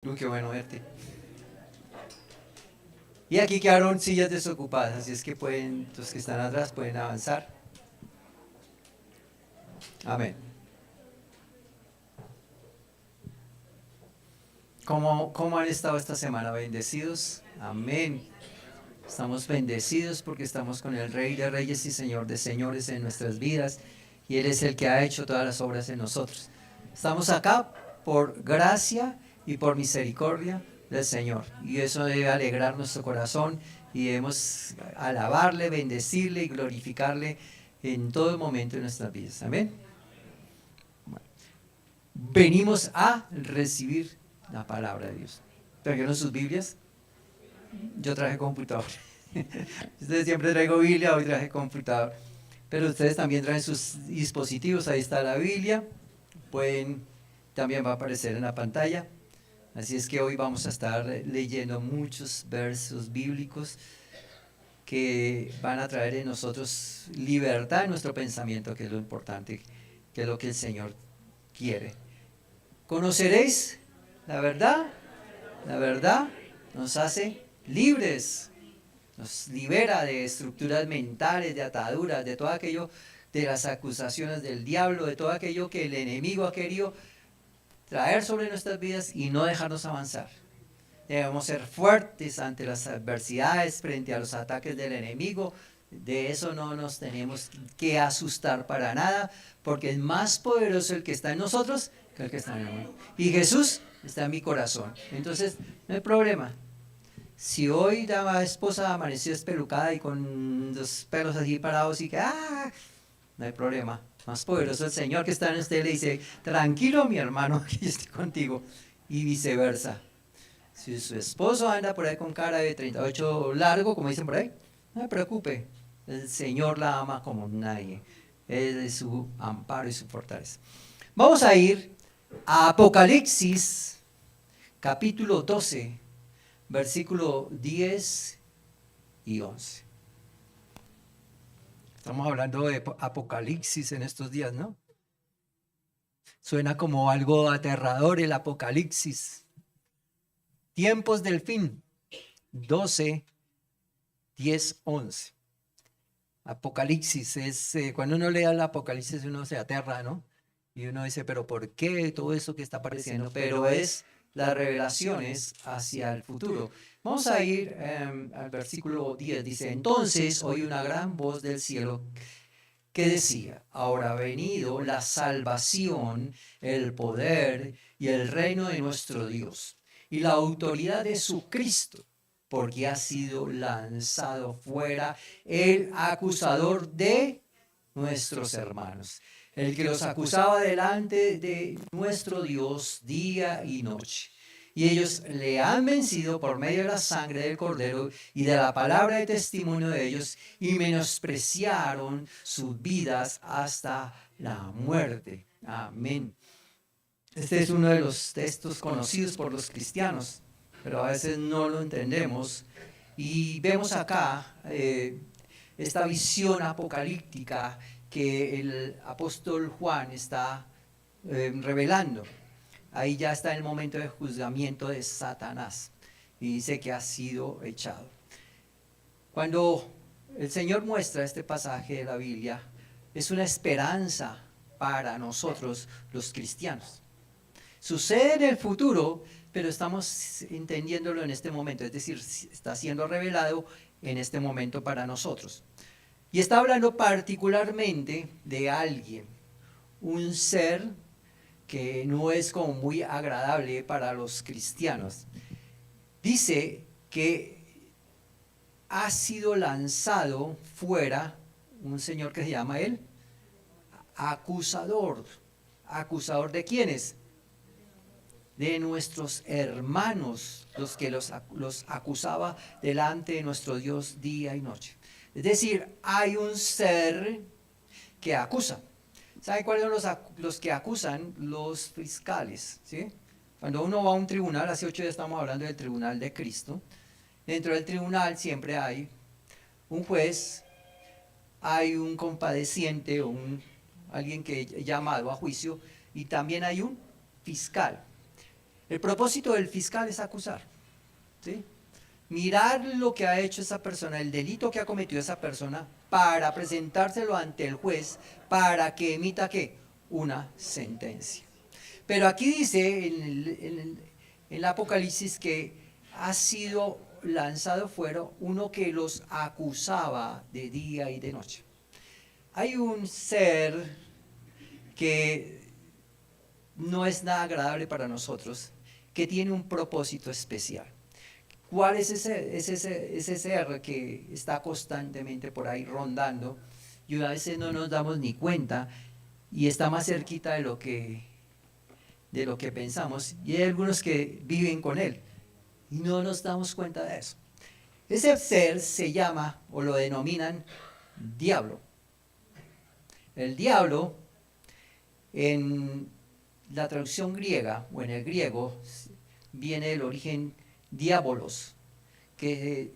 Qué bueno verte. Y aquí quedaron sillas desocupadas, así es que los que están atrás pueden avanzar. Amén. ¿Cómo han estado esta semana? ¿Bendecidos? Amén. Estamos bendecidos porque estamos con el Rey de Reyes y Señor de Señores en nuestras vidas y Él es el que ha hecho todas las obras en nosotros. Estamos acá por gracia y por misericordia del Señor y eso debe alegrar nuestro corazón y debemos alabarle, bendecirle y glorificarle en todo momento de nuestras vidas. Amén. Venimos a recibir la palabra de Dios. ¿Trajeron sus Biblias? Yo traje computador. Ustedes siempre traigo Biblia, hoy traje computador. Pero ustedes también traen sus dispositivos, ahí está la Biblia. También va a aparecer en la pantalla. Así es que hoy vamos a estar leyendo muchos versos bíblicos que van a traer en nosotros libertad en nuestro pensamiento, que es lo importante, que es lo que el Señor quiere. ¿Conoceréis la verdad? La verdad nos hace libres, nos libera de estructuras mentales, de ataduras, de todo aquello, de las acusaciones del diablo, de todo aquello que el enemigo ha querido traer sobre nuestras vidas y no dejarnos avanzar. Debemos ser fuertes ante las adversidades, frente a los ataques del enemigo. De eso no nos tenemos que asustar para nada, porque es más poderoso el que está en nosotros que el que está en el mundo. Y Jesús está en mi corazón. Entonces, no hay problema. Si hoy la esposa amaneció espelucada y con los pelos así parados y que, no hay problema. Más poderoso el Señor que está en usted le dice, tranquilo mi hermano, que yo estoy contigo. Y viceversa. Si su esposo anda por ahí con cara de 38 largo, como dicen por ahí, no se preocupe. El Señor la ama como nadie. Él es su amparo y su fortaleza. Vamos a ir a Apocalipsis, capítulo 12, versículo 10 y 11. Estamos hablando de Apocalipsis en estos días, ¿no? Suena como algo aterrador el Apocalipsis. Tiempos del fin. 12, 10, 11. Apocalipsis es, cuando uno lee el Apocalipsis uno se aterra, ¿no? Y uno dice, pero ¿por qué todo eso que está apareciendo? Pero es las revelaciones hacia el futuro. Vamos a ir al versículo 10. Dice, entonces oí una gran voz del cielo que decía, ahora ha venido la salvación, el poder y el reino de nuestro Dios y la autoridad de su Cristo, porque ha sido lanzado fuera el acusador de nuestros hermanos, el que los acusaba delante de nuestro Dios día y noche. Y ellos le han vencido por medio de la sangre del Cordero y de la palabra de testimonio de ellos, y menospreciaron sus vidas hasta la muerte. Amén. Este es uno de los textos conocidos por los cristianos, pero a veces no lo entendemos. Y vemos acá esta visión apocalíptica que el apóstol Juan está revelando. Ahí ya está el momento de juzgamiento de Satanás y dice que ha sido echado. Cuando el Señor muestra este pasaje de la Biblia, es una esperanza para nosotros los cristianos. Sucede en el futuro, pero estamos entendiéndolo en este momento, es decir, está siendo revelado en este momento para nosotros. Y está hablando particularmente de alguien, un ser que no es como muy agradable para los cristianos. Dice que ha sido lanzado fuera un señor que se llama él acusador. ¿Acusador de quiénes? De nuestros hermanos, los que los acusaba delante de nuestro Dios día y noche. Es decir, hay un ser que acusa. ¿Saben cuáles son los que acusan? Los fiscales, ¿sí? Cuando uno va a un tribunal, hace 8 días estamos hablando del tribunal de Cristo, dentro del tribunal siempre hay un juez, hay un compadeciente o alguien que llamado a juicio, y también hay un fiscal. El propósito del fiscal es acusar, ¿sí? Mirar lo que ha hecho esa persona, el delito que ha cometido esa persona, para presentárselo ante el juez, para que emita ¿qué? Una sentencia. Pero aquí dice en el Apocalipsis que ha sido lanzado fuera uno que los acusaba de día y de noche. Hay un ser que no es nada agradable para nosotros, que tiene un propósito especial. ¿Cuál es ese ser que está constantemente por ahí rondando y a veces no nos damos ni cuenta y está más cerquita de lo que pensamos? Y hay algunos que viven con él y no nos damos cuenta de eso. Ese ser se llama o lo denominan diablo. El diablo en la traducción griega o en el griego viene del origen diabolos, que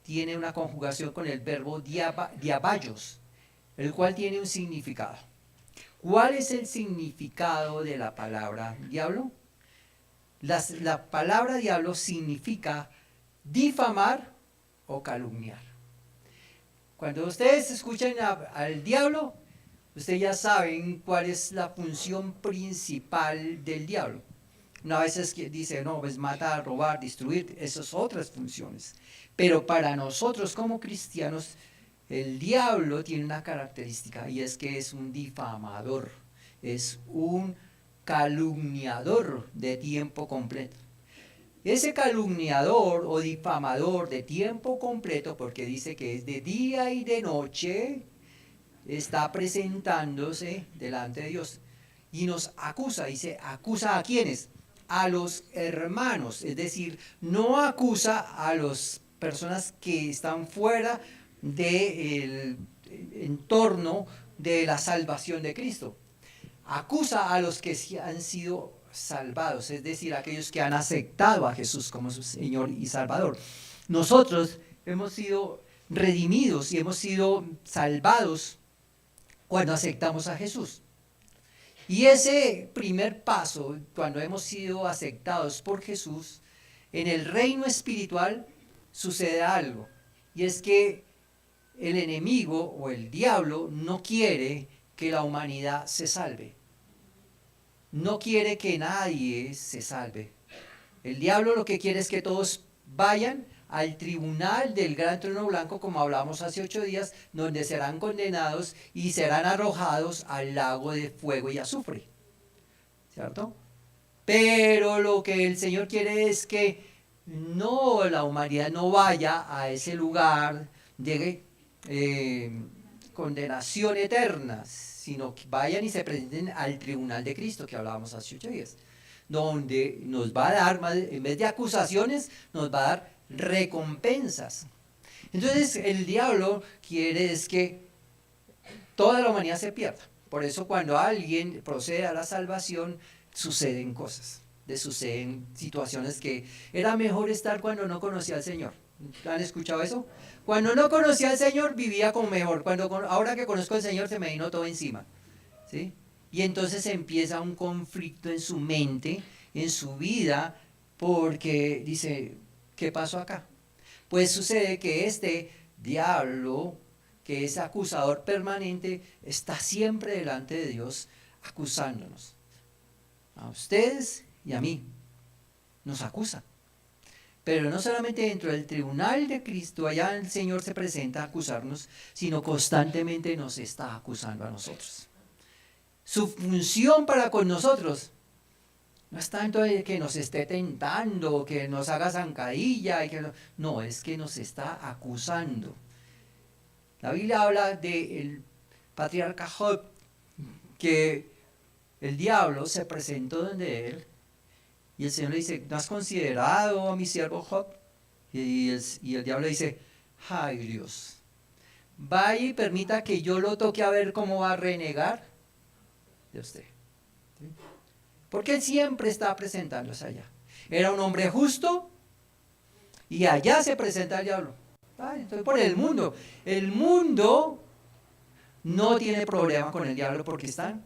tiene una conjugación con el verbo diaballos, el cual tiene un significado. ¿Cuál es el significado de la palabra diablo? La palabra diablo significa difamar o calumniar. Cuando ustedes escuchan al diablo, ustedes ya saben cuál es la función principal del diablo. Una vez es que dice, no, pues matar, robar, destruir, esas otras funciones. Pero para nosotros como cristianos, el diablo tiene una característica y es que es un difamador, es un calumniador de tiempo completo. Ese calumniador o difamador de tiempo completo, porque dice que es de día y de noche, está presentándose delante de Dios y nos acusa. Dice, ¿acusa a quiénes? A los hermanos, es decir, no acusa a las personas que están fuera del entorno de la salvación de Cristo. Acusa a los que han sido salvados, es decir, aquellos que han aceptado a Jesús como su Señor y Salvador. Nosotros hemos sido redimidos y hemos sido salvados cuando aceptamos a Jesús. Y ese primer paso, cuando hemos sido aceptados por Jesús, en el reino espiritual sucede algo. Y es que el enemigo o el diablo no quiere que la humanidad se salve. No quiere que nadie se salve. El diablo lo que quiere es que todos vayan al tribunal del gran trono blanco, como hablamos hace 8 días, donde serán condenados y serán arrojados al lago de fuego y azufre, ¿cierto? Pero lo que el Señor quiere es que no, la humanidad no vaya a ese lugar de condenación eterna, sino que vayan y se presenten al tribunal de Cristo, que hablábamos hace 8 días, donde nos va a dar, en vez de acusaciones, nos va a dar recompensas. Entonces el diablo quiere es que toda la humanidad se pierda. Por eso cuando alguien procede a la salvación, suceden cosas, suceden situaciones que era mejor estar cuando no conocía al Señor. ¿Han escuchado eso? Cuando no conocía al Señor vivía como mejor. Ahora que conozco al Señor se me vino todo encima, ¿sí? Y entonces empieza un conflicto en su mente, en su vida, porque dice, ¿qué pasó acá? Pues sucede que este diablo, que es acusador permanente, está siempre delante de Dios acusándonos. A ustedes y a mí. Nos acusa. Pero no solamente dentro del tribunal de Cristo, allá el Señor se presenta a acusarnos, sino constantemente nos está acusando a nosotros. Su función para con nosotros no es tanto de que nos esté tentando, que nos haga zancadilla, no, es que nos está acusando. La Biblia habla del patriarca Job, que el diablo se presentó donde él, y el Señor le dice, ¿no has considerado a mi siervo Job? Y el diablo le dice, ay Dios, vaya y permita que yo lo toque a ver cómo va a renegar de usted. ¿Sí? Porque él siempre está presentándose allá. Era un hombre justo y allá se presenta el diablo. Entonces por el mundo. El mundo no tiene problema con el diablo porque están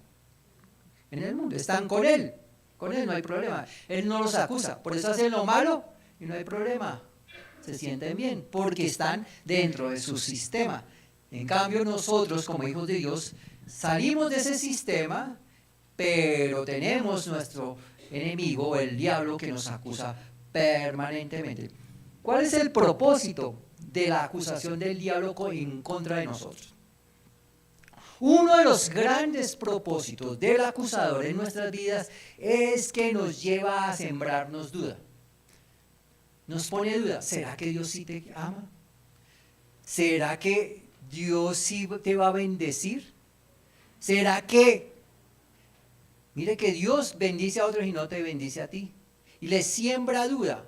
en el mundo, están con él. Con Él no hay problema. Él no los acusa. Por eso hacen lo malo y no hay problema. Se sienten bien porque están dentro de su sistema. En cambio, nosotros como hijos de Dios salimos de ese sistema, pero tenemos nuestro enemigo, el diablo, que nos acusa permanentemente. ¿Cuál es el propósito de la acusación del diablo en contra de nosotros? Uno de los grandes propósitos del acusador en nuestras vidas es que nos lleva a sembrarnos duda. Nos pone duda, ¿será que Dios sí te ama? ¿Será que Dios sí te va a bendecir? ¿Será que, mire que Dios bendice a otros y no te bendice a ti? Y le siembra duda.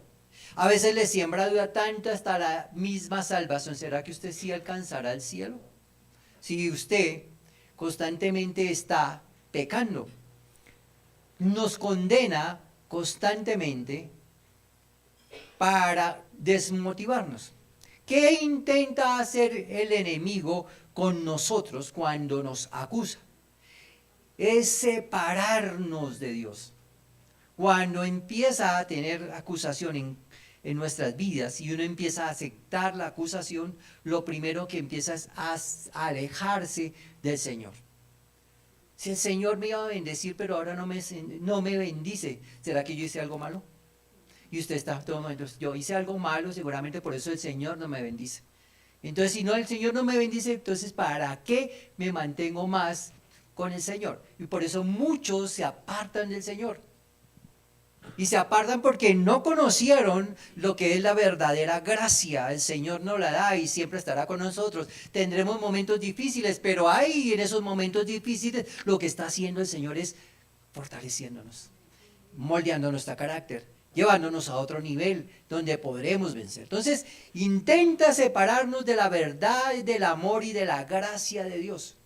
A veces le siembra duda tanto hasta la misma salvación. ¿Será que usted sí alcanzará el cielo? Si usted constantemente está pecando, nos condena constantemente para desmotivarnos. ¿Qué intenta hacer el enemigo con nosotros cuando nos acusa? Es separarnos de Dios. Cuando empieza a tener acusación en nuestras vidas y uno empieza a aceptar la acusación, lo primero que empieza es a alejarse del Señor. Si el Señor me iba a bendecir, pero ahora no me bendice, ¿será que yo hice algo malo? Y usted está todo el momento, yo hice algo malo, seguramente por eso el Señor no me bendice. Entonces, si no, el Señor no me bendice, entonces ¿para qué me mantengo más con el Señor? Y por eso muchos se apartan del Señor. Y se apartan porque no conocieron lo que es la verdadera gracia. El Señor nos la da y siempre estará con nosotros. Tendremos momentos difíciles, pero ahí en esos momentos difíciles lo que está haciendo el Señor es fortaleciéndonos, moldeando nuestro carácter, llevándonos a otro nivel donde podremos vencer. Entonces, intenta separarnos de la verdad, del amor y de la gracia de Dios.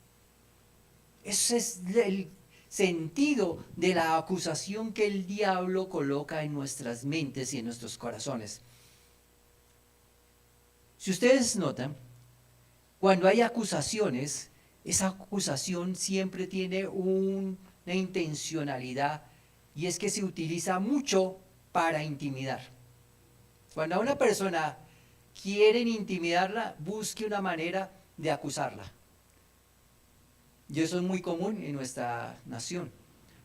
Ese es el sentido de la acusación que el diablo coloca en nuestras mentes y en nuestros corazones. Si ustedes notan, cuando hay acusaciones, esa acusación siempre tiene una intencionalidad, y es que se utiliza mucho para intimidar. Cuando a una persona quieren intimidarla, busque una manera de acusarla. Y eso es muy común en nuestra nación.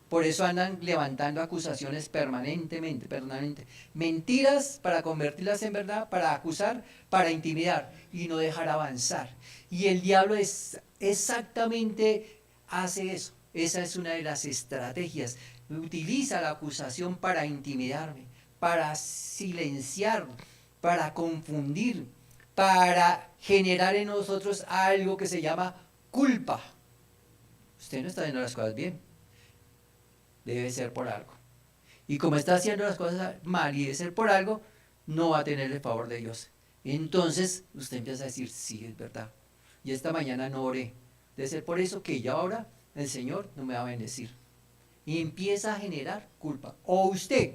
Por eso andan levantando acusaciones permanentemente. Mentiras para convertirlas en verdad, para acusar, para intimidar y no dejar avanzar. Y el diablo exactamente hace eso. Esa es una de las estrategias. Utiliza la acusación para intimidarme, para silenciar, para confundir, para generar en nosotros algo que se llama culpa. Usted no está haciendo las cosas bien. Debe ser por algo. Y como está haciendo las cosas mal y debe ser por algo, no va a tener el favor de Dios. Entonces usted empieza a decir, sí, es verdad. Y esta mañana no oré. Debe ser por eso que ya ahora el Señor no me va a bendecir. Y empieza a generar culpa. O usted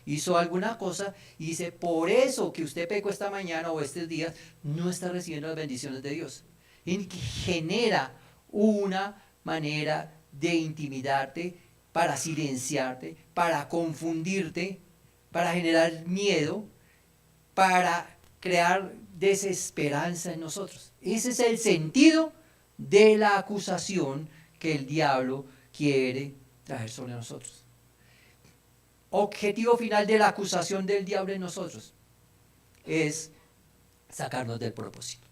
hizo alguna cosa y dice, por eso que usted pecó esta mañana o estos días, no está recibiendo las bendiciones de Dios. Y genera una manera de intimidarte, para silenciarte, para confundirte, para generar miedo, para crear desesperanza en nosotros. Ese es el sentido de la acusación que el diablo quiere traer sobre nosotros. Objetivo final de la acusación del diablo en nosotros es sacarnos del propósito,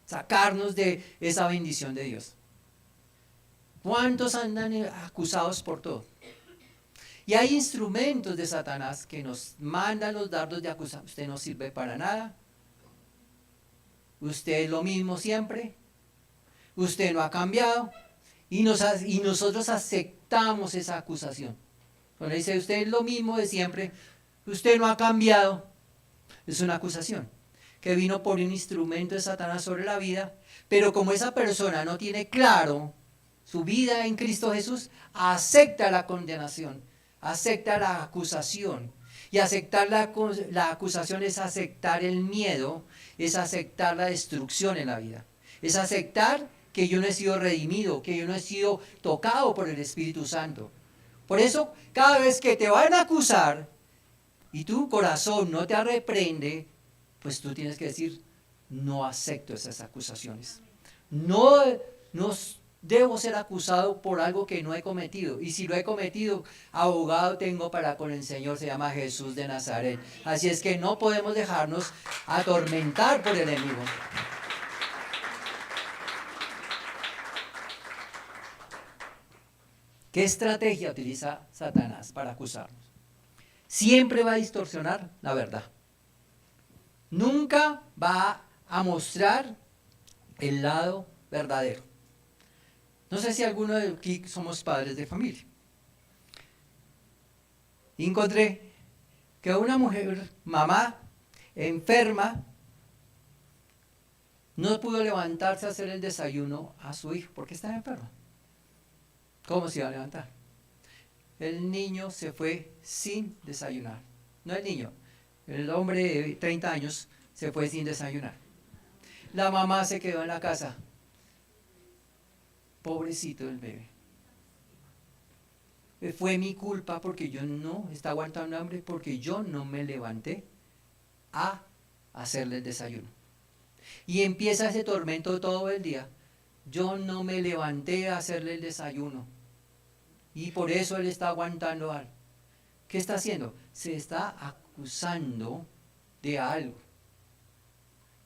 sacarnos de esa bendición de Dios. ¿Cuántos andan acusados por todo? Y hay instrumentos de Satanás que nos mandan los dardos de acusación. Usted no sirve para nada. Usted es lo mismo siempre. Usted no ha cambiado. Y nosotros aceptamos esa acusación. Cuando dice usted es lo mismo de siempre, usted no ha cambiado. Es una acusación que vino por un instrumento de Satanás sobre la vida. Pero como esa persona no tiene claro su vida en Cristo Jesús, acepta la condenación, acepta la acusación. Y aceptar la acusación es aceptar el miedo, es aceptar la destrucción en la vida. Es aceptar que yo no he sido redimido, que yo no he sido tocado por el Espíritu Santo. Por eso, cada vez que te van a acusar y tu corazón no te reprende, pues tú tienes que decir, no acepto esas acusaciones. No, no debo ser acusado por algo que no he cometido. Y si lo he cometido, abogado tengo para con el Señor, se llama Jesús de Nazaret. Así es que no podemos dejarnos atormentar por el enemigo. ¿Qué estrategia utiliza Satanás para acusarnos? Siempre va a distorsionar la verdad. Nunca va a mostrar el lado verdadero. No sé si alguno de aquí somos padres de familia. Y encontré que una mujer, mamá, enferma, no pudo levantarse a hacer el desayuno a su hijo porque estaba enferma. ¿Cómo se iba a levantar? El niño se fue sin desayunar. No el niño, el hombre de 30 años se fue sin desayunar. La mamá se quedó en la casa. Pobrecito el bebé. Fue mi culpa porque yo no estaba aguantando hambre, porque yo no me levanté a hacerle el desayuno. Y empieza ese tormento todo el día. Yo no me levanté a hacerle el desayuno. Y por eso él está aguantando algo. ¿Qué está haciendo? Se está acusando de algo.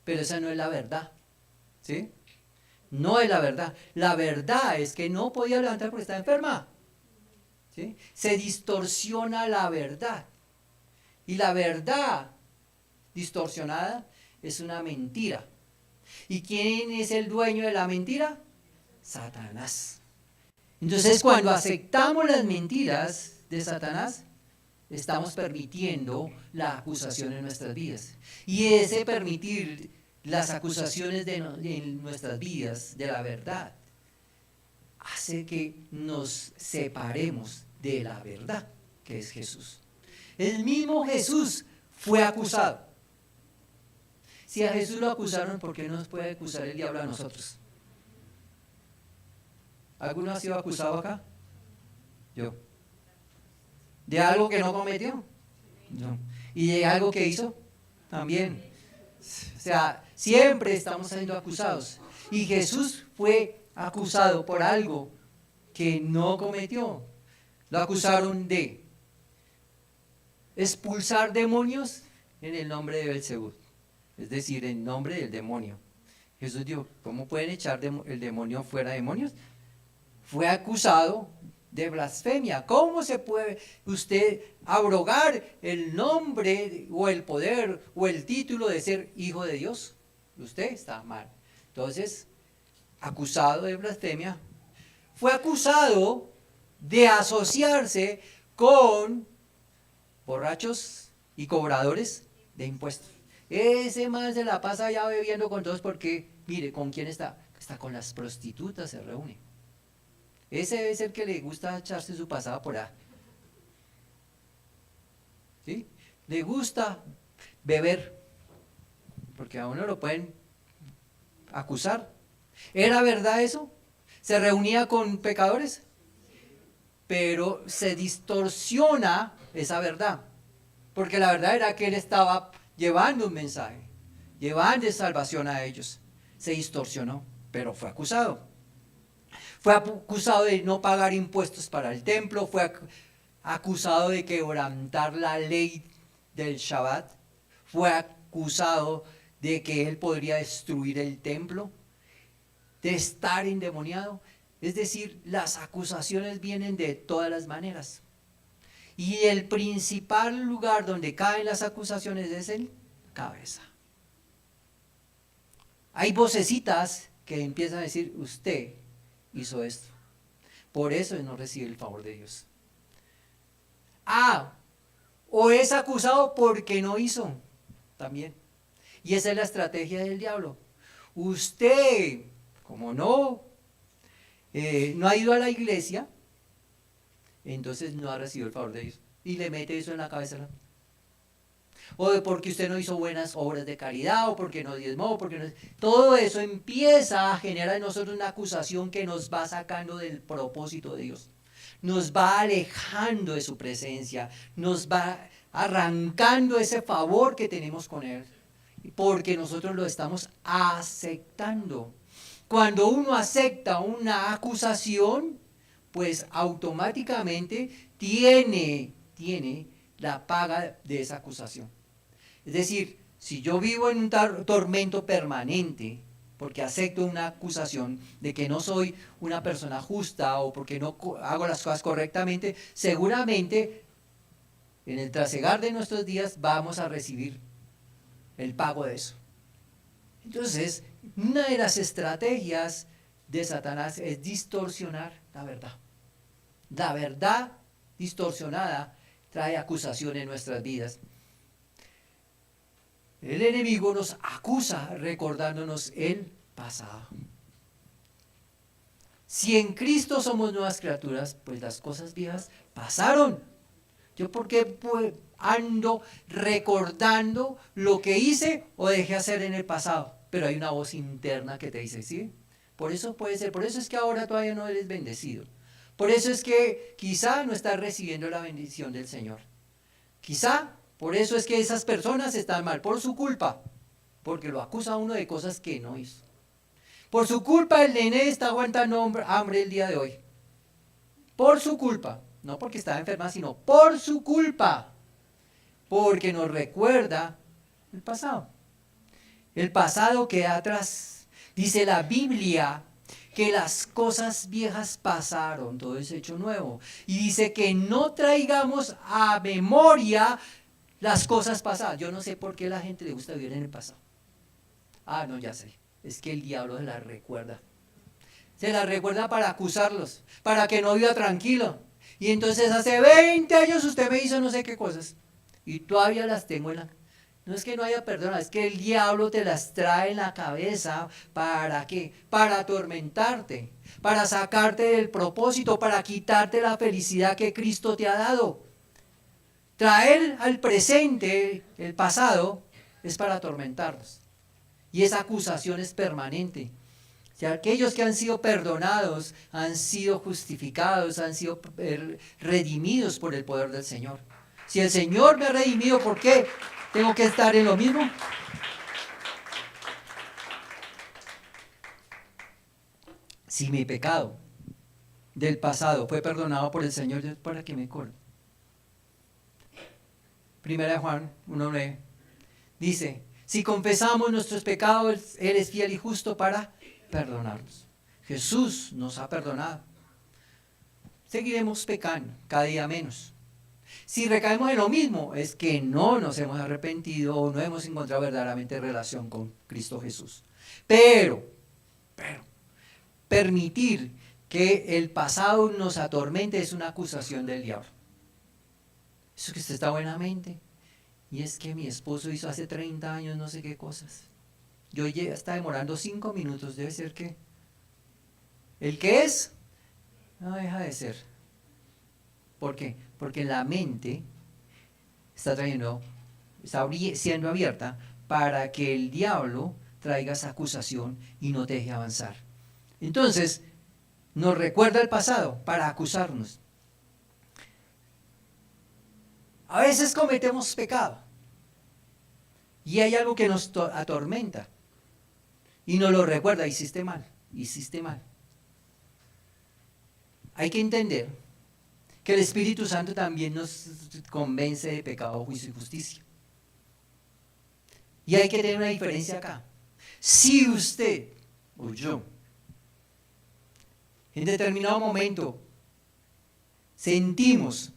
Pero esa no es la verdad. ¿Sí? No es la verdad. La verdad es que no podía levantar porque estaba enferma. ¿Sí? Se distorsiona la verdad. Y la verdad distorsionada es una mentira. ¿Y quién es el dueño de la mentira? Satanás. Entonces, cuando aceptamos las mentiras de Satanás, estamos permitiendo la acusación en nuestras vidas. Y ese permitir las acusaciones en nuestras vidas de la verdad hace que nos separemos de la verdad, que es Jesús. El mismo Jesús fue acusado. Si a Jesús lo acusaron, ¿por qué no nos puede acusar el diablo a nosotros? ¿Alguno ha sido acusado acá? Yo. ¿De algo que no cometió? No. ¿Y de algo que hizo? También. O sea, siempre estamos siendo acusados. Y Jesús fue acusado por algo que no cometió. Lo acusaron de expulsar demonios en el nombre de Belcebú, es decir, en nombre del demonio. Jesús dijo, ¿cómo pueden echar el demonio fuera demonios? Fue acusado de blasfemia. ¿Cómo se puede usted abrogar el nombre o el poder o el título de ser hijo de Dios? Usted está mal. Entonces, acusado de blasfemia, fue acusado de asociarse con borrachos y cobradores de impuestos. Ese man se la pasa ya bebiendo con todos porque, mire, ¿con quién está? Está con las prostitutas, se reúne. Ese es el que le gusta echarse su pasada por ahí. ¿Sí? Le gusta beber, porque a uno lo pueden acusar. ¿Era verdad eso? ¿Se reunía con pecadores? Pero se distorsiona esa verdad, porque la verdad era que él estaba llevando un mensaje, llevando salvación a ellos. Se distorsionó, pero fue acusado. Fue acusado de no pagar impuestos para el templo, fue acusado de quebrantar la ley del Shabbat, fue acusado de que él podría destruir el templo, de estar endemoniado. Es decir, las acusaciones vienen de todas las maneras. Y el principal lugar donde caen las acusaciones es en cabeza. Hay vocecitas que empiezan a decir, usted hizo esto. Por eso no recibe el favor de Dios. O es acusado porque no hizo también. Y esa es la estrategia del diablo. Usted, como no ha ido a la iglesia, entonces no ha recibido el favor de Dios. Y le mete eso en la cabeza. O de porque usted no hizo buenas obras de caridad, o porque no diezmó, porque no... Todo eso empieza a generar en nosotros una acusación que nos va sacando del propósito de Dios. nos va alejando de su presencia, nos va arrancando ese favor que tenemos con Él, porque nosotros lo estamos aceptando. Cuando uno acepta una acusación, pues automáticamente tiene la paga de esa acusación. Es decir, si yo vivo en un tormento permanente, porque acepto una acusación de que no soy una persona justa o porque no hago las cosas correctamente, seguramente en el trasegar de nuestros días vamos a recibir el pago de eso. Entonces, una de las estrategias de Satanás es distorsionar la verdad. La verdad distorsionada trae acusación en nuestras vidas. El enemigo nos acusa recordándonos el pasado. Si en Cristo somos nuevas criaturas, pues las cosas viejas pasaron. ¿Yo por qué ando recordando lo que hice o dejé hacer en el pasado? Pero hay una voz interna que te dice, ¿sí? Por eso puede ser, por eso es que ahora todavía no eres bendecido. Por eso es que quizá no estás recibiendo la bendición del Señor. Quizá por eso es que esas personas están mal, por su culpa, porque lo acusa a uno de cosas que no hizo. Por su culpa el nene está aguantando hambre el día de hoy. Por su culpa, no porque estaba enferma, sino por su culpa, porque nos recuerda el pasado. El pasado queda atrás. Dice la Biblia que las cosas viejas pasaron, todo es hecho nuevo. Y dice que no traigamos a memoria las cosas pasadas. Yo no sé por qué a la gente le gusta vivir en el pasado. Ah, no, ya sé. Es que el diablo se las recuerda. Se las recuerda para acusarlos, para que no viva tranquilo. Y entonces hace 20 años usted me hizo no sé qué cosas. Y todavía las tengo en la... No es que no haya perdón, es que el diablo te las trae en la cabeza. ¿Para qué? Para atormentarte, para sacarte del propósito, para quitarte la felicidad que Cristo te ha dado. Traer al presente el pasado es para atormentarnos. Y esa acusación es permanente. Si aquellos que han sido perdonados, han sido justificados, han sido redimidos por el poder del Señor. Si el Señor me ha redimido, ¿por qué tengo que estar en lo mismo? Si mi pecado del pasado fue perdonado por el Señor, ¿para qué me corro? Primera de Juan 1:9 dice, si confesamos nuestros pecados, Él es fiel y justo para perdonarnos. Jesús nos ha perdonado. Seguiremos pecando cada día menos. Si recaemos en lo mismo, es que no nos hemos arrepentido o no hemos encontrado verdaderamente relación con Cristo Jesús. Pero, permitir que el pasado nos atormente es una acusación del diablo. Eso que usted está buenamente. Y es que mi esposo hizo hace 30 años no sé qué cosas. Yo ya está demorando 5 minutos, debe ser que. ¿El qué es? No deja de ser. ¿Por qué? Porque la mente está siendo abierta para que el diablo traiga esa acusación y no te deje avanzar. Entonces, nos recuerda el pasado para acusarnos. A veces cometemos pecado y hay algo que nos atormenta y nos lo recuerda, hiciste mal, hiciste mal. Hay que entender que el Espíritu Santo también nos convence de pecado, juicio y justicia. Y hay que tener una diferencia acá. Si usted o yo en determinado momento sentimos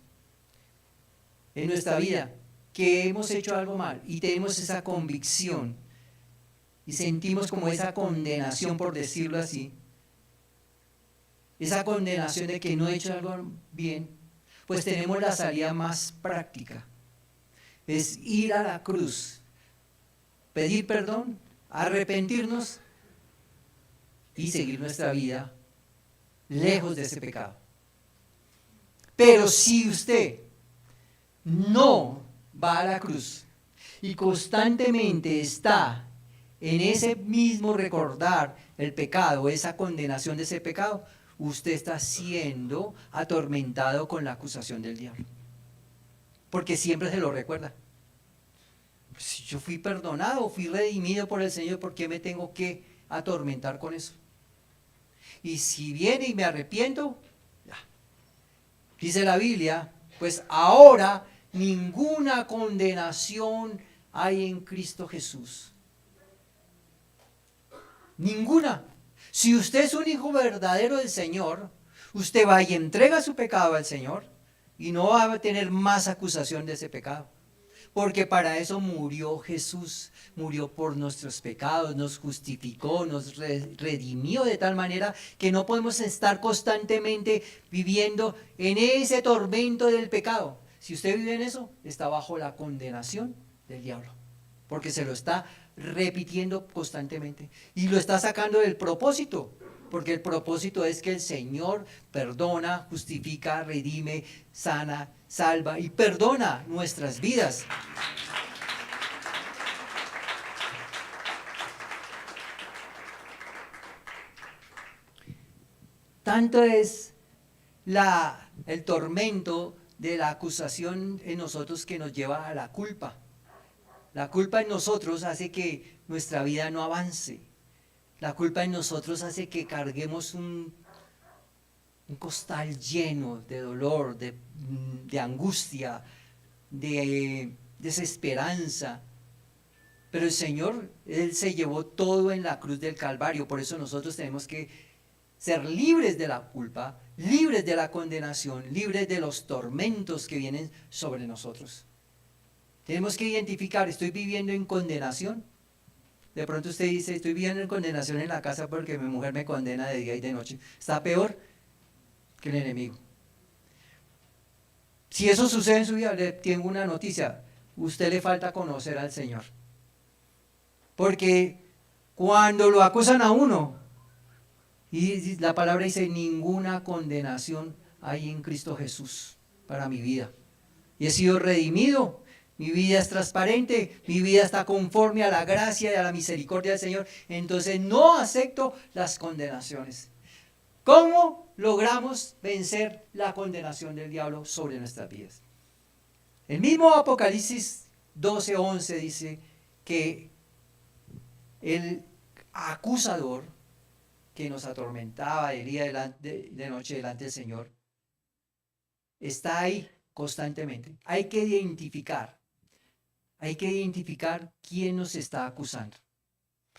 en nuestra vida que hemos hecho algo mal y tenemos esa convicción y sentimos como esa condenación, por decirlo así, esa condenación de que no he hecho algo bien, pues tenemos la salida más práctica. Es ir a la cruz, pedir perdón, arrepentirnos y seguir nuestra vida lejos de ese pecado. Pero si usted no va a la cruz y constantemente está en ese mismo recordar el pecado, esa condenación de ese pecado, usted está siendo atormentado con la acusación del diablo. Porque siempre se lo recuerda. Si yo fui perdonado, fui redimido por el Señor, ¿por qué me tengo que atormentar con eso? Y si viene y me arrepiento, ya. Dice la Biblia, pues ahora ninguna condenación hay en Cristo Jesús. Ninguna. Si usted es un hijo verdadero del Señor, usted va y entrega su pecado al Señor y no va a tener más acusación de ese pecado. Porque para eso murió Jesús, murió por nuestros pecados, nos justificó, nos redimió de tal manera que no podemos estar constantemente viviendo en ese tormento del pecado. Si usted vive en eso, está bajo la condenación del diablo, porque se lo está repitiendo constantemente y lo está sacando del propósito, porque el propósito es que el Señor perdona, justifica, redime, sana, salva y perdona nuestras vidas. Tanto es el tormento de la acusación en nosotros que nos lleva a la culpa. La culpa en nosotros hace que nuestra vida no avance. La culpa en nosotros hace que carguemos un costal lleno de dolor, de angustia, de desesperanza. Pero el Señor, Él se llevó todo en la cruz del Calvario. Por eso nosotros tenemos que ser libres de la culpa, libres de la condenación, libres de los tormentos que vienen sobre nosotros. Tenemos que identificar, ¿estoy viviendo en condenación? De pronto usted dice, estoy viviendo en condenación en la casa porque mi mujer me condena de día y de noche. Está peor que el enemigo. Si eso sucede en su vida, le tengo una noticia. Usted le falta conocer al Señor. Porque cuando lo acusan a uno, y la palabra dice, ninguna condenación hay en Cristo Jesús para mi vida. Y he sido redimido. Mi vida es transparente, mi vida está conforme a la gracia y a la misericordia del Señor. Entonces no acepto las condenaciones. ¿Cómo logramos vencer la condenación del diablo sobre nuestras vidas? El mismo Apocalipsis 12:11 dice que el acusador que nos atormentaba de día de noche delante del Señor está ahí constantemente. Hay que identificar quién nos está acusando.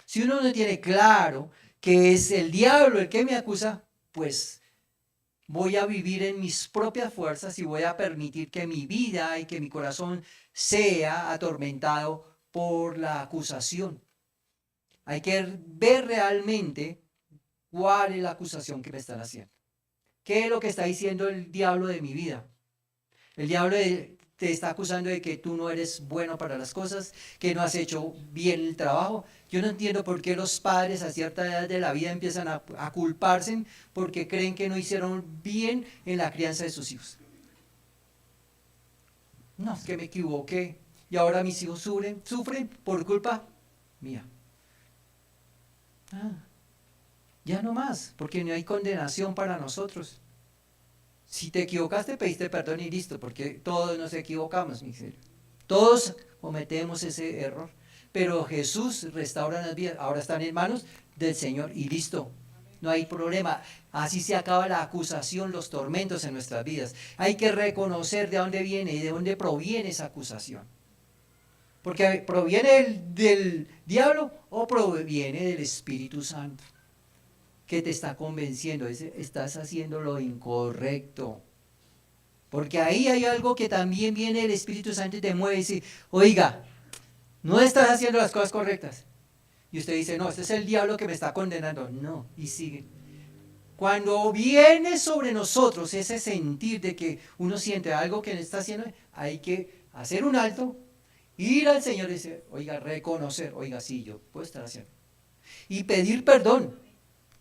Si uno no tiene claro que es el diablo el que me acusa, pues voy a vivir en mis propias fuerzas y voy a permitir que mi vida y que mi corazón sea atormentado por la acusación. Hay que ver realmente cuál es la acusación que me están haciendo. ¿Qué es lo que está diciendo el diablo de mi vida? El diablo te está acusando de que tú no eres bueno para las cosas, que no has hecho bien el trabajo. Yo no entiendo por qué los padres a cierta edad de la vida empiezan a culparse porque creen que no hicieron bien en la crianza de sus hijos. No, es que me equivoqué y ahora mis hijos sufren por culpa mía. Ya no más, porque no hay condenación para nosotros. Si te equivocaste, pediste perdón y listo, porque todos nos equivocamos, mi señor. Todos cometemos ese error, pero Jesús restaura las vidas. Ahora están en manos del Señor y listo. No hay problema. Así se acaba la acusación, los tormentos en nuestras vidas. Hay que reconocer de dónde viene y de dónde proviene esa acusación. Porque proviene del diablo o proviene del Espíritu Santo, que te está convenciendo, estás haciendo lo incorrecto. Porque ahí hay algo que también viene el Espíritu Santo y te mueve y dice, oiga, no estás haciendo las cosas correctas. Y usted dice, no, este es el diablo que me está condenando. No, y sigue. Cuando viene sobre nosotros ese sentir de que uno siente algo que está haciendo, hay que hacer un alto, ir al Señor y decir, oiga, reconocer, oiga, sí, yo puedo estar haciendo. Y pedir perdón.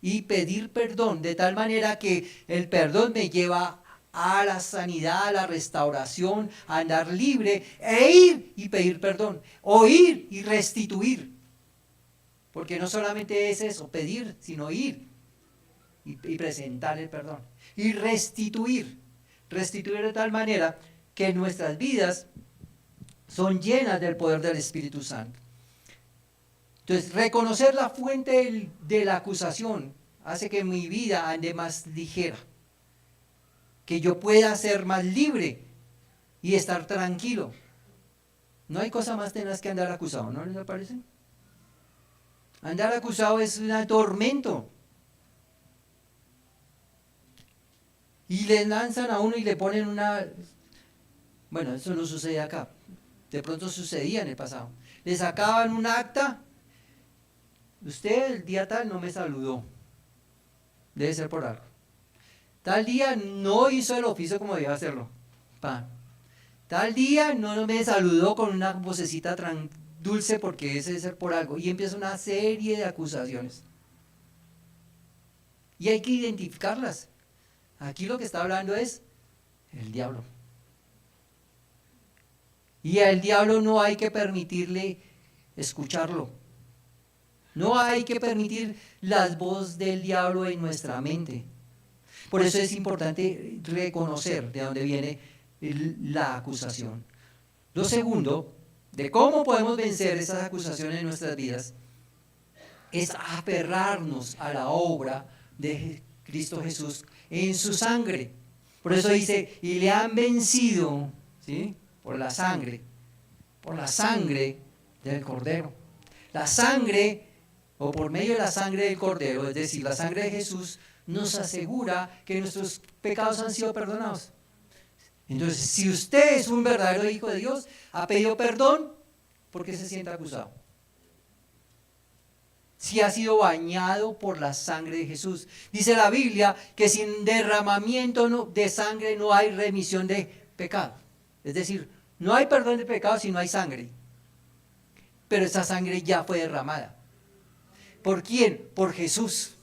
Y pedir perdón, de tal manera que el perdón me lleva a la sanidad, a la restauración, a andar libre, e ir y pedir perdón, o ir y restituir. Porque no solamente es eso, pedir, sino ir. y presentar el perdón. Y restituir de tal manera que nuestras vidas son llenas del poder del Espíritu Santo. Entonces, reconocer la fuente de la acusación hace que mi vida ande más ligera, que yo pueda ser más libre y estar tranquilo. No hay cosa más tenaz que andar acusado, ¿no les parece? Andar acusado es un tormento. Y le lanzan a uno y le ponen una... Bueno, eso no sucede acá. De pronto sucedía en el pasado. Le sacaban un acta. Usted el día tal no me saludó. Debe ser por algo. Tal día no hizo el oficio como debía hacerlo. Tal día no me saludó con una vocecita dulce porque ese debe ser por algo. Y empieza una serie de acusaciones. Y hay que identificarlas. Aquí lo que está hablando es el diablo. Y al diablo no hay que permitirle escucharlo. No hay que permitir las voces del diablo en nuestra mente. Por eso es importante reconocer de dónde viene la acusación. Lo segundo, de cómo podemos vencer esas acusaciones en nuestras vidas, es aferrarnos a la obra de Cristo Jesús en su sangre. Por eso dice, y le han vencido, ¿sí?, por la sangre del Cordero. La sangre, o por medio de la sangre del Cordero, es decir, la sangre de Jesús, nos asegura que nuestros pecados han sido perdonados. Entonces, si usted es un verdadero hijo de Dios, ha pedido perdón, ¿por qué se siente acusado? Si ha sido bañado por la sangre de Jesús. Dice la Biblia que sin derramamiento de sangre no hay remisión de pecado. Es decir, no hay perdón de pecado si no hay sangre. Pero esa sangre ya fue derramada. ¿Por quién? Por Jesús,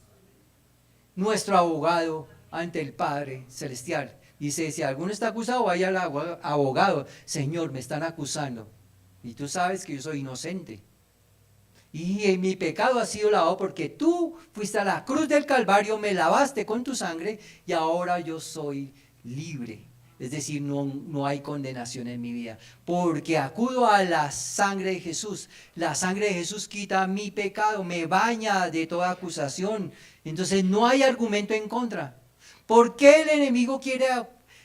nuestro abogado ante el Padre Celestial. Dice, si alguno está acusado, vaya al abogado. Señor, me están acusando. Y tú sabes que yo soy inocente. Y mi pecado ha sido lavado porque tú fuiste a la cruz del Calvario, me lavaste con tu sangre y ahora yo soy libre. Es decir, no hay condenación en mi vida, porque acudo a la sangre de Jesús. La sangre de Jesús quita mi pecado, me baña de toda acusación. Entonces no hay argumento en contra. ¿Por qué el enemigo quiere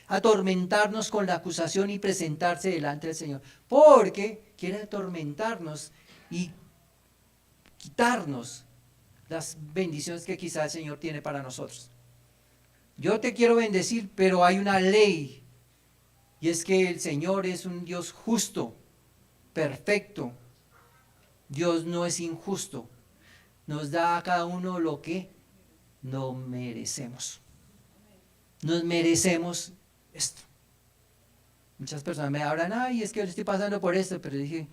atormentarnos con la acusación y presentarse delante del Señor? Porque quiere atormentarnos y quitarnos las bendiciones que quizás el Señor tiene para nosotros. Yo te quiero bendecir, pero hay una ley, y es que el Señor es un Dios justo, perfecto. Dios no es injusto. Nos da a cada uno lo que no merecemos. Nos merecemos esto. Muchas personas me hablan, ay, es que yo estoy pasando por esto, pero dije,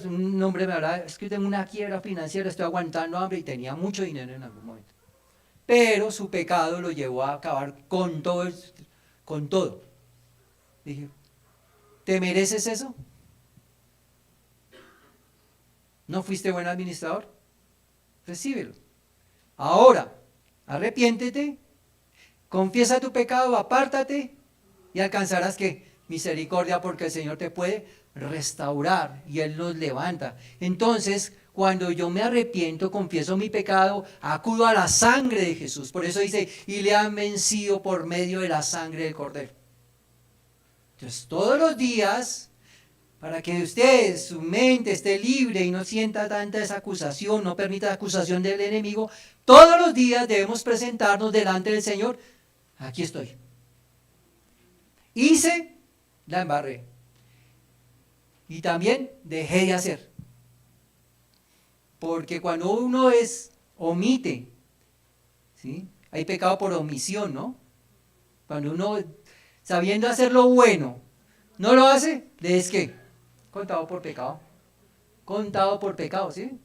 un hombre me hablaba, es que tengo una quiebra financiera, estoy aguantando hambre, y tenía mucho dinero en algún momento. Pero su pecado lo llevó a acabar con todo. Dije, ¿te mereces eso? ¿No fuiste buen administrador? Recíbelo. Ahora, arrepiéntete, confiesa tu pecado, apártate y alcanzarás ¿qué? Misericordia, porque el Señor te puede restaurar y Él nos levanta. Entonces, cuando yo me arrepiento, confieso mi pecado, acudo a la sangre de Jesús. Por eso dice, y le han vencido por medio de la sangre del Cordero. Entonces, todos los días, para que usted, su mente esté libre y no sienta tanta esa acusación, no permita la acusación del enemigo, todos los días debemos presentarnos delante del Señor. Aquí estoy. Hice, la embarré. Y también dejé de hacer. Porque cuando uno omite, ¿sí? Hay pecado por omisión, ¿no? Cuando uno, sabiendo hacer lo bueno, no lo hace, le es que contado por pecado. Contado por pecado, ¿sí?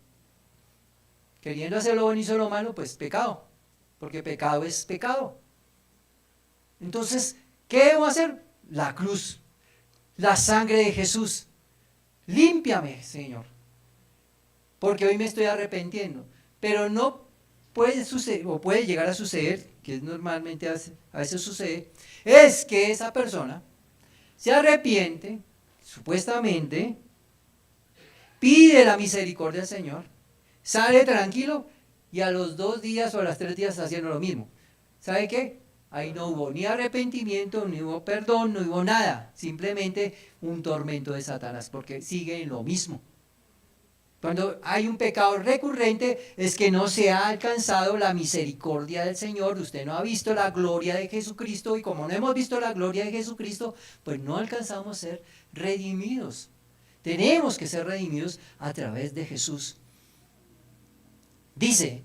Queriendo hacer lo bueno y hizo lo malo, pues pecado. Porque pecado es pecado. Entonces, ¿qué debo hacer? La cruz, la sangre de Jesús. Límpiame, Señor. Porque hoy me estoy arrepintiendo. Pero no puede suceder, o puede llegar a suceder, que es normalmente a veces sucede, es que esa persona se arrepiente, supuestamente, pide la misericordia del Señor, sale tranquilo y a los 2 días o a los 3 días está haciendo lo mismo. ¿Sabe qué? Ahí no hubo ni arrepentimiento, ni hubo perdón, no hubo nada. Simplemente un tormento de Satanás, porque sigue en lo mismo. Cuando hay un pecado recurrente es que no se ha alcanzado la misericordia del Señor, usted no ha visto la gloria de Jesucristo, y como no hemos visto la gloria de Jesucristo, pues no alcanzamos a ser redimidos. Tenemos que ser redimidos a través de Jesús. Dice,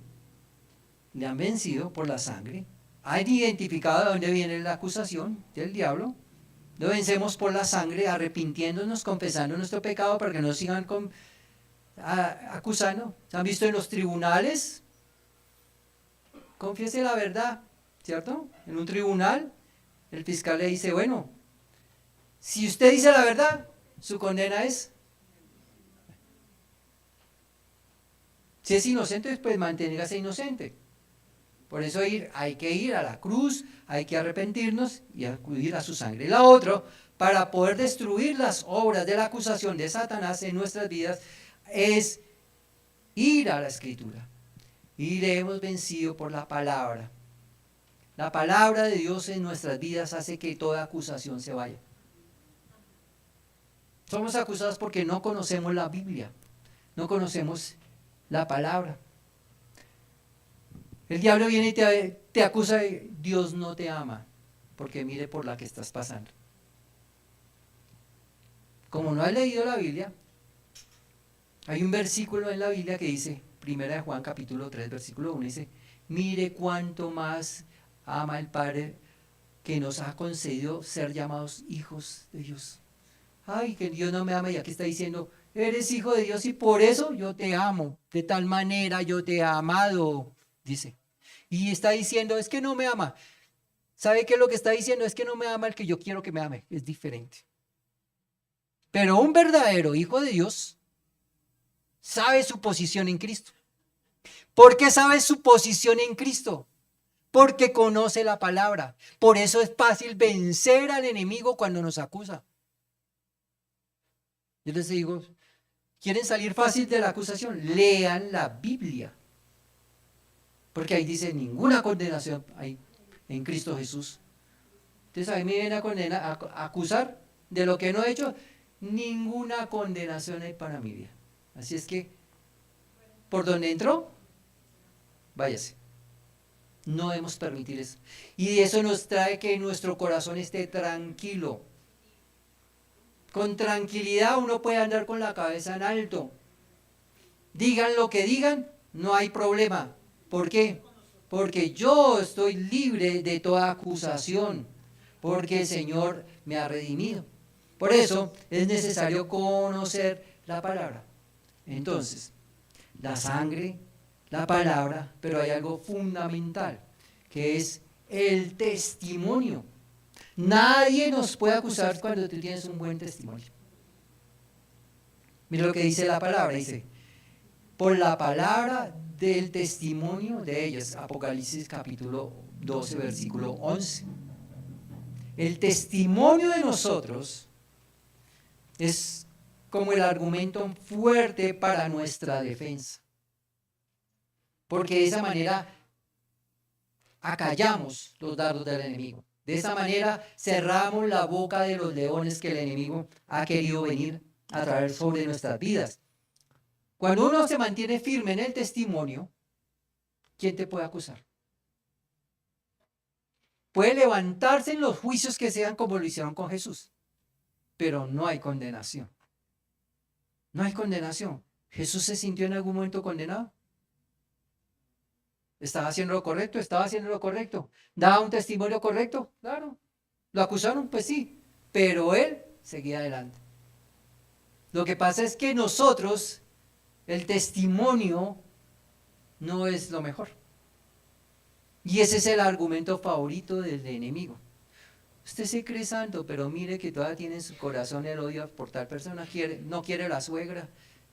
le han vencido por la sangre. ¿Han identificado de dónde viene la acusación del diablo? Lo vencemos por la sangre, arrepintiéndonos, confesando nuestro pecado para que no sigan acusando. ¿Se han visto en los tribunales? Confiese la verdad, ¿cierto? En un tribunal, el fiscal le dice, bueno, si usted dice la verdad, su condena es... Si es inocente, pues manténgase inocente. Por eso hay que ir a la cruz, hay que arrepentirnos y acudir a su sangre. La otra, para poder destruir las obras de la acusación de Satanás en nuestras vidas, es ir a la Escritura. Y le hemos vencido por la palabra. La palabra de Dios en nuestras vidas hace que toda acusación se vaya. Somos acusados porque no conocemos la Biblia, no conocemos la palabra. El diablo viene y te acusa de Dios no te ama, porque mire por la que estás pasando. Como no has leído la Biblia, hay un versículo en la Biblia que dice, 1 Juan capítulo 3, versículo 1, dice, mire cuánto más ama el Padre que nos ha concedido ser llamados hijos de Dios. Ay, que Dios no me ama, y aquí está diciendo, eres hijo de Dios y por eso yo te amo, de tal manera yo te he amado, dice. Y está diciendo, es que no me ama. ¿Sabe qué es lo que está diciendo? Es que no me ama el que yo quiero que me ame, es diferente. Pero un verdadero hijo de Dios sabe su posición en Cristo. ¿Por qué sabe su posición en Cristo? Porque conoce la palabra. Por eso es fácil vencer al enemigo cuando nos acusa. Yo les digo, ¿quieren salir fácil de la acusación? Lean la Biblia. Porque ahí dice, ninguna condenación hay en Cristo Jesús. Entonces ahí me viene a acusar de lo que no he hecho. Ninguna condenación hay para mi vida. Así es que, ¿por dónde entró? Váyase. No debemos permitir eso. Y eso nos trae que nuestro corazón esté tranquilo. Con tranquilidad uno puede andar con la cabeza en alto. Digan lo que digan, no hay problema. ¿Por qué? Porque yo estoy libre de toda acusación. Porque el Señor me ha redimido. Por eso es necesario conocer la palabra. Entonces, la sangre, la palabra, pero hay algo fundamental, que es el testimonio. Nadie nos puede acusar cuando tú tienes un buen testimonio. Mira lo que dice la palabra, dice, por la palabra del testimonio de ellos, Apocalipsis capítulo 12, versículo 11. El testimonio de nosotros es como el argumento fuerte para nuestra defensa. Porque de esa manera acallamos los dardos del enemigo. De esa manera cerramos la boca de los leones que el enemigo ha querido venir a traer sobre nuestras vidas. Cuando uno se mantiene firme en el testimonio, ¿quién te puede acusar? Puede levantarse en los juicios que sean como lo hicieron con Jesús, pero no hay condenación. No hay condenación. ¿Jesús se sintió en algún momento condenado? ¿Estaba haciendo lo correcto? ¿Estaba haciendo lo correcto? ¿Daba un testimonio correcto? Claro. ¿Lo acusaron? Pues sí. Pero él seguía adelante. Lo que pasa es que nosotros, el testimonio no es lo mejor. Y ese es el argumento favorito del enemigo. Usted se cree santo, pero mire que todavía tiene en su corazón el odio por tal persona. No quiere la suegra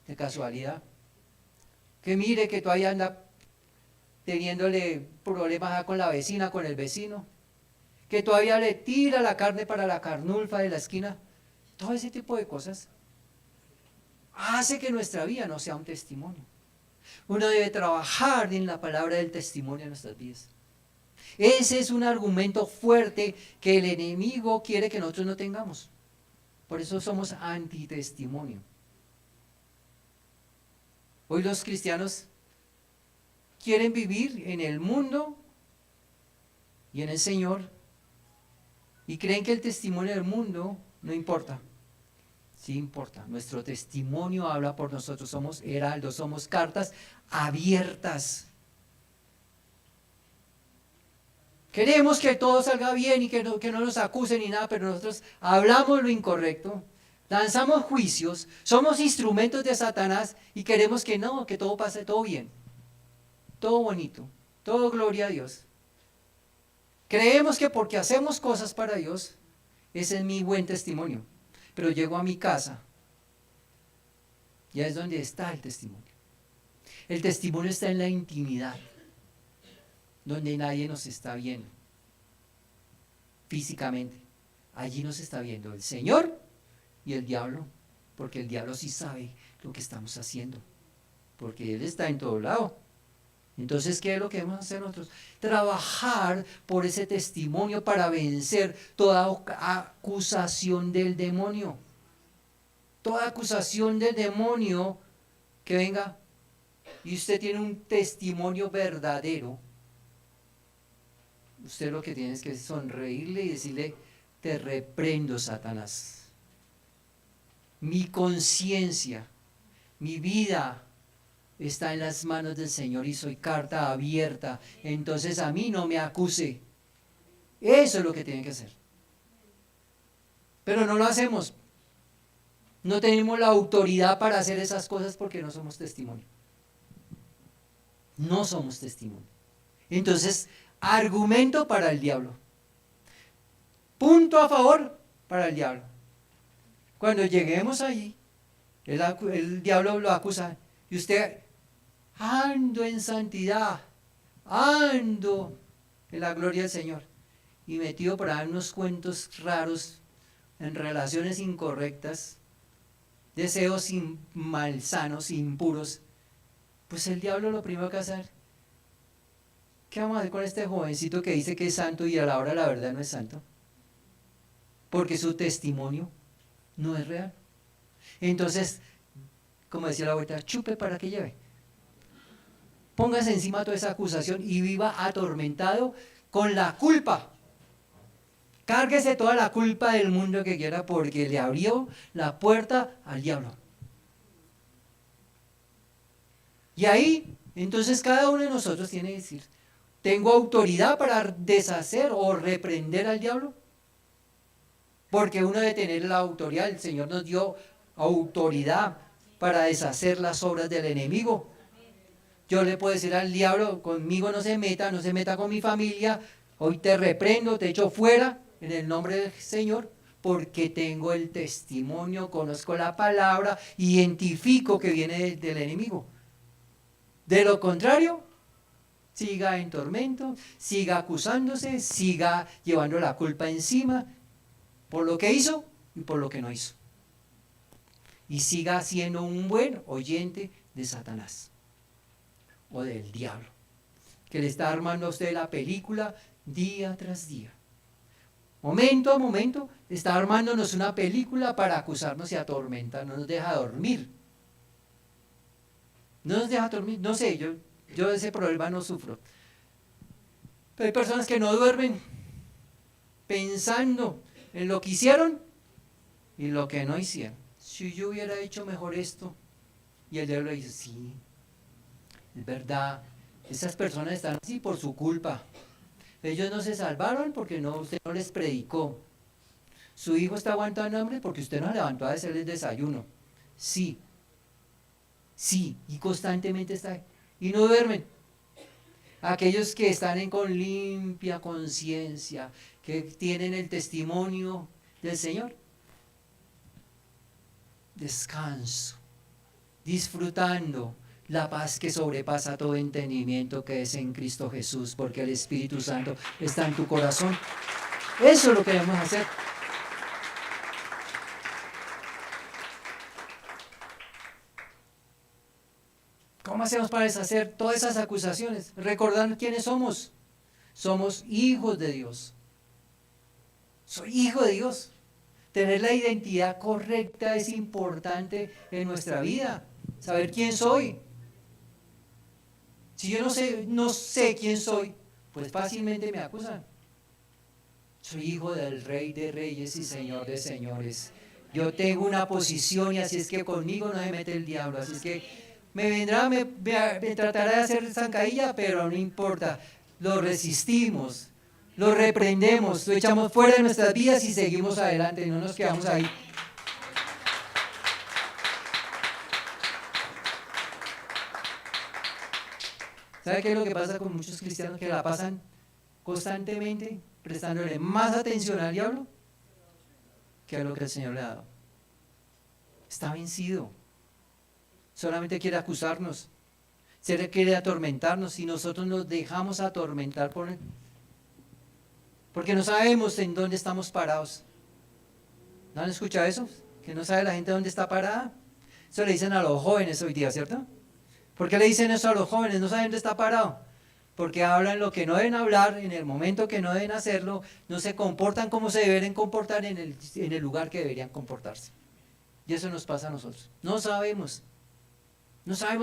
de casualidad. Que mire que todavía anda teniéndole problemas con la vecina, con el vecino, que todavía le tira la carne para la carnulfa de la esquina. Todo ese tipo de cosas hace que nuestra vida no sea un testimonio. Uno debe trabajar en la palabra del testimonio en nuestras vidas. Ese es un argumento fuerte que el enemigo quiere que nosotros no tengamos. Por eso somos antitestimonio. Hoy los cristianos quieren vivir en el mundo y en el Señor y creen que el testimonio del mundo no importa. Sí importa. Nuestro testimonio habla por nosotros. Somos heraldos, somos cartas abiertas. Queremos que todo salga bien y que no nos acusen ni nada, pero nosotros hablamos lo incorrecto, lanzamos juicios, somos instrumentos de Satanás y queremos que no, que todo pase todo bien, todo bonito, todo gloria a Dios. Creemos que porque hacemos cosas para Dios, ese es mi buen testimonio. Pero llego a mi casa, ya es donde está el testimonio. El testimonio está en la intimidad, donde nadie nos está viendo físicamente. Allí nos está viendo el Señor y el diablo, porque el diablo sí sabe lo que estamos haciendo, porque Él está en todo lado. Entonces, ¿qué es lo que debemos hacer nosotros? Trabajar por ese testimonio para vencer toda acusación del demonio. Toda acusación del demonio que venga y usted tiene un testimonio verdadero. Usted lo que tiene es que sonreírle y decirle: te reprendo, Satanás. Mi conciencia, mi vida está en las manos del Señor y soy carta abierta. Entonces a mí no me acuse. Eso es lo que tienen que hacer. Pero no lo hacemos. No tenemos la autoridad para hacer esas cosas porque no somos testimonio. No somos testimonio. Entonces, argumento para el diablo. Punto a favor para el diablo. Cuando lleguemos allí, el diablo lo acusa. Y usted: ando en santidad, ando en la gloria del Señor. Y metido por ahí unos cuentos raros, en relaciones incorrectas, deseos malsanos, impuros. Pues el diablo lo primero que hace: ¿qué vamos a hacer con este jovencito que dice que es santo y a la hora de la verdad no es santo? Porque su testimonio no es real. Entonces, como decía la abuelita, chupe para que lleve. Póngase encima toda esa acusación y viva atormentado con la culpa. Cárguese toda la culpa del mundo que quiera porque le abrió la puerta al diablo. Y ahí, entonces cada uno de nosotros tiene que decir: ¿tengo autoridad para deshacer o reprender al diablo? Porque uno debe tener la autoridad. El Señor nos dio autoridad para deshacer las obras del enemigo. Yo le puedo decir al diablo: conmigo no se meta con mi familia, hoy te reprendo, te echo fuera en el nombre del Señor, porque tengo el testimonio, conozco la palabra, identifico que viene del enemigo. De lo contrario, siga en tormento, siga acusándose, siga llevando la culpa encima por lo que hizo y por lo que no hizo. Y siga siendo un buen oyente de Satanás o del diablo, que le está armando a usted la película día tras día. Momento a momento está armándonos una película para acusarnos y atormentar, no nos deja dormir. No nos deja dormir, no sé, yo de ese problema no sufro. Pero hay personas que no duermen pensando en lo que hicieron y lo que no hicieron. Si yo hubiera hecho mejor esto, y el diablo dice: sí, es verdad, esas personas están así por su culpa. Ellos no se salvaron porque usted no les predicó. Su hijo está aguantando hambre porque usted no levantó a hacerles desayuno. Sí, y constantemente está ahí. Y no duermen. Aquellos que están con limpia conciencia, que tienen el testimonio del Señor. Descanso, disfrutando la paz que sobrepasa todo entendimiento que es en Cristo Jesús, porque el Espíritu Santo está en tu corazón. Eso es lo que debemos hacer. ¿Cómo hacemos para deshacer todas esas acusaciones? Recordar quiénes somos. Somos hijos de Dios. Soy hijo de Dios. Tener la identidad correcta es importante en nuestra vida. Saber quién soy. Si yo no sé quién soy, pues fácilmente me acusan. Soy hijo del Rey de Reyes y Señor de Señores. Yo tengo una posición y así es que conmigo no se mete el diablo. Así es que me vendrá, me tratará de hacer zancadilla, pero no importa. Lo resistimos, lo reprendemos, lo echamos fuera de nuestras vidas y seguimos adelante. No nos quedamos ahí. ¿Sabe qué es lo que pasa con muchos cristianos que la pasan constantemente prestándole más atención al diablo que a lo que el Señor le ha dado? Está vencido. Solamente quiere acusarnos, se quiere atormentarnos y nosotros nos dejamos atormentar por él. Porque no sabemos en dónde estamos parados. ¿No han escuchado eso? Que no sabe la gente dónde está parada. Eso le dicen a los jóvenes hoy día, ¿cierto? ¿Por qué le dicen eso a los jóvenes? No saben dónde está parado. Porque hablan lo que no deben hablar, en el momento que no deben hacerlo, no se comportan como se deben comportar en el lugar que deberían comportarse. Y eso nos pasa a nosotros. No sabemos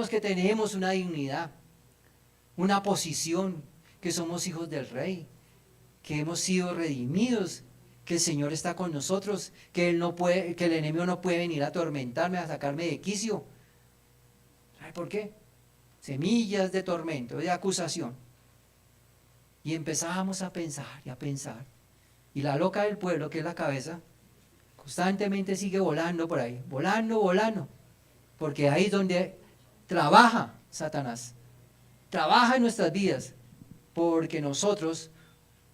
que tenemos una dignidad, una posición, que somos hijos del Rey, que hemos sido redimidos, que el Señor está con nosotros, que el enemigo no puede venir a atormentarme, a sacarme de quicio. ¿Sabe por qué? Semillas de tormento, de acusación. Y empezamos a pensar y a pensar. Y la loca del pueblo, que es la cabeza, constantemente sigue volando por ahí, volando. Porque ahí es donde trabaja Satanás. Trabaja en nuestras vidas. Porque nosotros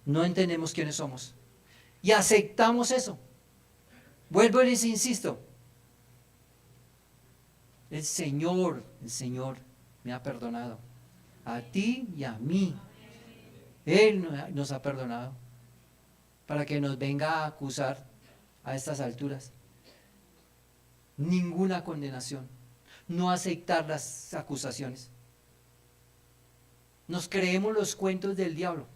no entendemos quiénes somos. Y aceptamos eso. Vuelvo y les insisto. El Señor me ha perdonado. A ti y a mí. Él nos ha perdonado. Para que nos venga a acusar a estas alturas. Ninguna condenación. No aceptar las acusaciones. Nos creemos los cuentos del diablo.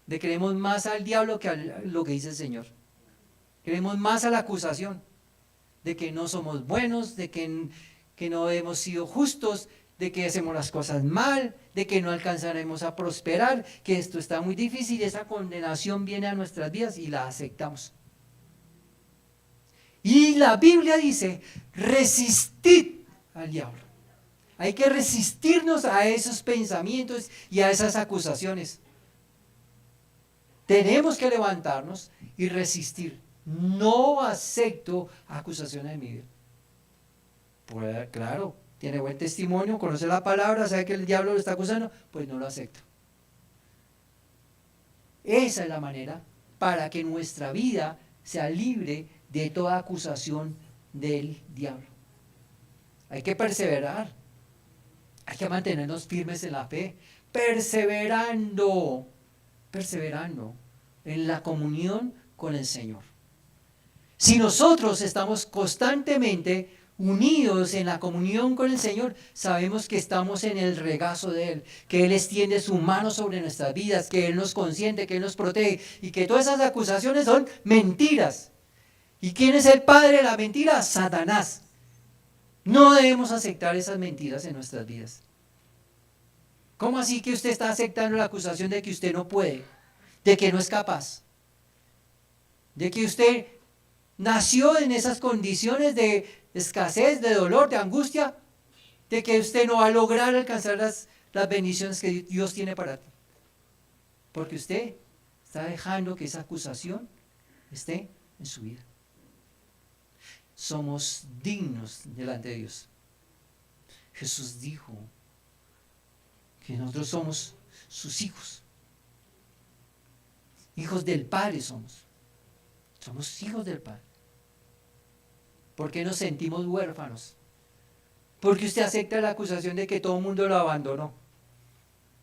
Le creemos más al diablo que a lo que dice el Señor. Creemos más a la acusación de que no somos buenos, de que no hemos sido justos, de que hacemos las cosas mal, de que no alcanzaremos a prosperar, que esto está muy difícil. Esa condenación viene a nuestras vidas y la aceptamos. Y la Biblia dice, resistid al diablo. Hay que resistirnos a esos pensamientos y a esas acusaciones. Tenemos que levantarnos y resistir. No acepto acusaciones en mi vida. Pues claro, tiene buen testimonio, conoce la palabra, sabe que el diablo lo está acusando, pues no lo acepto. Esa es la manera para que nuestra vida sea libre de toda acusación del diablo. Hay que perseverar. Hay que mantenernos firmes en la fe, perseverando en la comunión con el Señor. Si nosotros estamos constantemente unidos en la comunión con el Señor, sabemos que estamos en el regazo de Él, que Él extiende su mano sobre nuestras vidas, que Él nos consiente, que Él nos protege y que todas esas acusaciones son mentiras. ¿Y quién es el padre de la mentira? Satanás. No debemos aceptar esas mentiras en nuestras vidas. ¿Cómo así que usted está aceptando la acusación de que usted no puede, de que no es capaz, de que usted nació en esas condiciones de escasez, de dolor, de angustia, de que usted no va a lograr alcanzar las bendiciones que Dios tiene para ti? Porque usted está dejando que esa acusación esté en su vida. Somos dignos delante de Dios. Jesús dijo que nosotros somos sus hijos. Hijos del Padre somos. Somos hijos del Padre. ¿Por qué nos sentimos huérfanos? Porque usted acepta la acusación de que todo el mundo lo abandonó,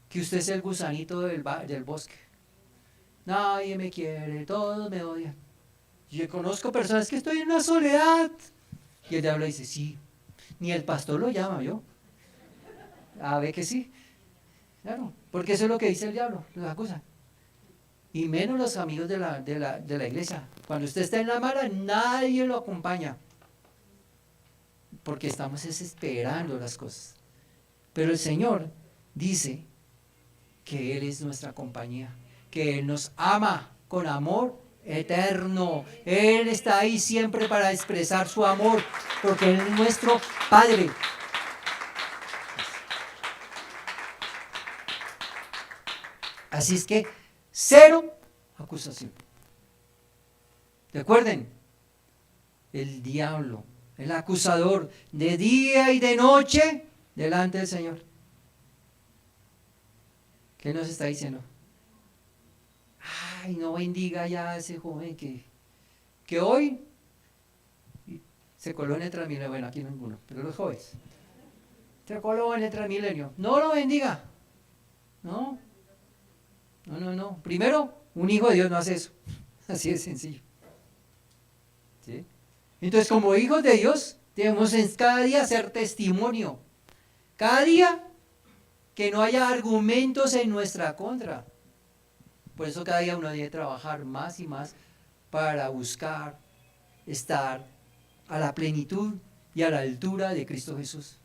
que usted es el gusanito del bosque. Nadie me quiere, todos me odian. Yo conozco personas que estoy en una soledad. Y el diablo dice, sí, ni el pastor lo llama yo. A ver que sí, claro, porque eso es lo que dice el diablo, los acusa. Y menos los amigos de la iglesia. Cuando usted está en la mala, nadie lo acompaña. Porque estamos desesperando las cosas. Pero el Señor dice que Él es nuestra compañía, que Él nos ama con amor eterno. Él está ahí siempre para expresar su amor, porque Él es nuestro Padre. Así es que, cero acusación. Recuerden, el diablo, el acusador, de día y de noche, delante del Señor. ¿Qué nos está diciendo? Ay, no bendiga ya a ese joven que hoy se coló en el Transmilenio. Bueno, aquí ninguno, pero los jóvenes. Se coló en el Transmilenio. No lo bendiga. No. Primero, un hijo de Dios no hace eso. Así de sencillo. ¿Sí? Entonces, como hijos de Dios, debemos cada día hacer testimonio. Cada día que no haya argumentos en nuestra contra. Por eso cada día uno debe trabajar más y más para buscar estar a la plenitud y a la altura de Cristo Jesús.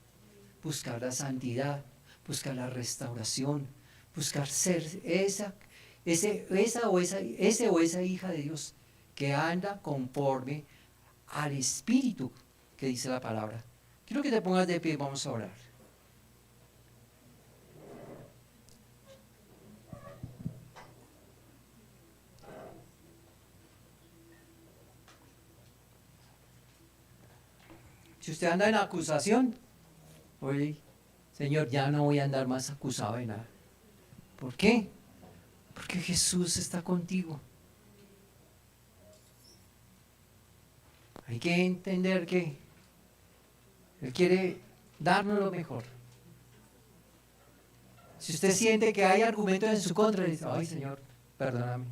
Buscar la santidad, buscar la restauración, buscar ser ese o esa hija de Dios que anda conforme al Espíritu que dice la palabra. Quiero que te pongas de pie, vamos a orar. Si usted anda en acusación, oye, Señor, ya no voy a andar más acusado de nada. ¿Por qué? Porque Jesús está contigo. Hay que entender que Él quiere darnos lo mejor. Si usted siente que hay argumentos en su contra, dice, ay Señor, perdóname.